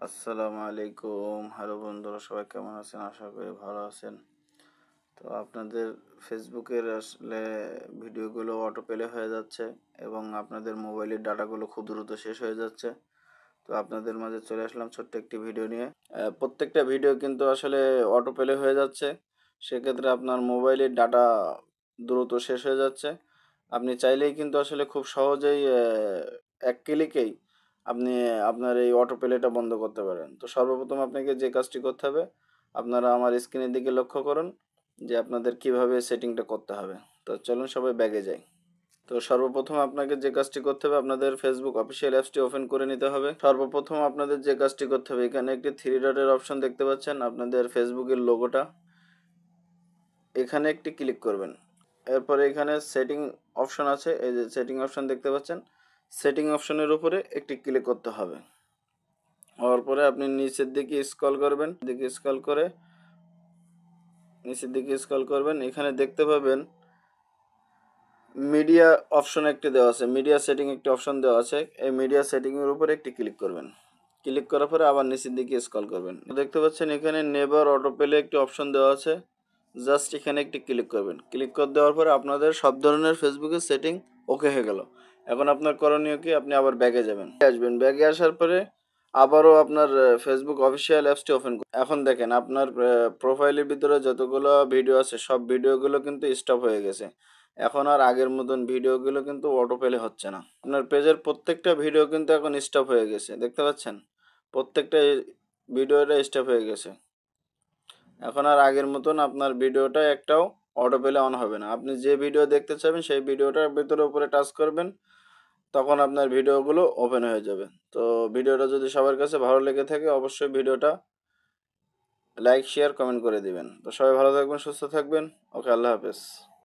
আসসালামু আলাইকুম। হ্যালো বন্ধুরা, সবাই কেমন আছেন? আশা করি ভালো আছেন। তো আপনাদের ফেসবুকের আসলে ভিডিওগুলো অটো প্লে হয়ে যাচ্ছে এবং আপনাদের মোবাইলের ডাটাগুলো খুব দ্রুত শেষ হয়ে যাচ্ছে। তো আপনাদের মাঝে চলে আসলাম ছোট্ট একটি ভিডিও নিয়ে। প্রত্যেকটা ভিডিও কিন্তু আসলে অটো প্লে হয়ে যাচ্ছে। সেক্ষেত্রে আপনার মোবাইলের ডাটা দ্রুত শেষ হয়ে যাচ্ছে। আপনি চাইলেই কিন্তু আসলে খুব সহজেই এক ক্লিকেই আপনি আপনার এই অটো প্লেটা বন্ধ করতে পারেন। তো সর্বপ্রথম আপনাকে যে কাজটি করতে হবে, আপনারা আমার স্ক্রিনের দিকে লক্ষ্য করুন যে আপনাদের কিভাবে সেটিংটা করতে হবে। তো চলুন সবাই ব্যাগে যাই। তো সর্বপ্রথম আপনাকে যে কাজটি করতে হবে, আপনাদের ফেসবুক অফিসিয়াল অ্যাপসটি ওপেন করে নিতে হবে। সর্বপ্রথম আপনাদের যে কাজটি করতে হবে, এখানে একটি থ্রি ডটের অপশন দেখতে পাচ্ছেন, আপনাদের ফেসবুকের লোগোটা, এখানে একটি ক্লিক করবেন। এরপরে এখানে সেটিং অপশন আছে, এই যে সেটিং অপশন দেখতে পাচ্ছেন, সেটিং অপশনের উপরে একটি ক্লিক করতে হবে। হওয়ার পরে আপনি নিচের দিকে স্ক্রল করবেন, নিচের দিকে স্ক্রল করবেন, এখানে দেখতে পাবেন মিডিয়া অপশন একটি দেওয়া আছে, মিডিয়া সেটিং একটি অপশন দেওয়া আছে। এই মিডিয়া সেটিংয়ের উপরে একটি ক্লিক করবেন। ক্লিক করার পরে আবার নিচের দিকে স্ক্রল করবেন, দেখতে পাচ্ছেন এখানে নেভার অটো প্লে একটি অপশন দেওয়া আছে। জাস্ট এখানে একটি ক্লিক করবেন। ক্লিক করে দেওয়ার পরে আপনাদের সব ধরনের ফেসবুকের সেটিং ওকে হয়ে গেল। এখন আপনার করণীয় কি, আপনি আবার ব্যাগে যাবেন, ব্যাগে আসার পরে আবারও আপনার ফেসবুক অফিসিয়াল অ্যাপসটি ওপেন করুন। এখন দেখেন আপনার প্রোফাইলের ভিতরে যতগুলো ভিডিও আছে সব ভিডিওগুলো কিন্তু স্টপ হয়ে গেছে। এখন আর আগের মতন ভিডিওগুলো কিন্তু অটো প্লে হচ্ছে না। আপনার পেজের প্রত্যেকটা ভিডিও কিন্তু এখন স্টপ হয়ে গেছে, দেখতে পাচ্ছেন প্রত্যেকটা ভিডিওটা স্টপ হয়ে গেছে। এখন আর আগের মতন আপনার ভিডিওটা একটাও অটো প্লে অন হবে না। আপনি যে ভিডিও দেখতে চাইবেন সেই ভিডিওটার ভিতরে উপরে টাচ করবেন, তখন আপনার ভিডিওগুলো ওপেন হয়ে যাবে। তো ভিডিওটা যদি সবার কাছে ভালো লেগে থাকে, অবশ্যই ভিডিওটা লাইক, শেয়ার, কমেন্ট করে দিবেন। তো সবাই ভালো থাকবেন, সুস্থ থাকবেন। ওকে, আল্লাহ হাফেজ।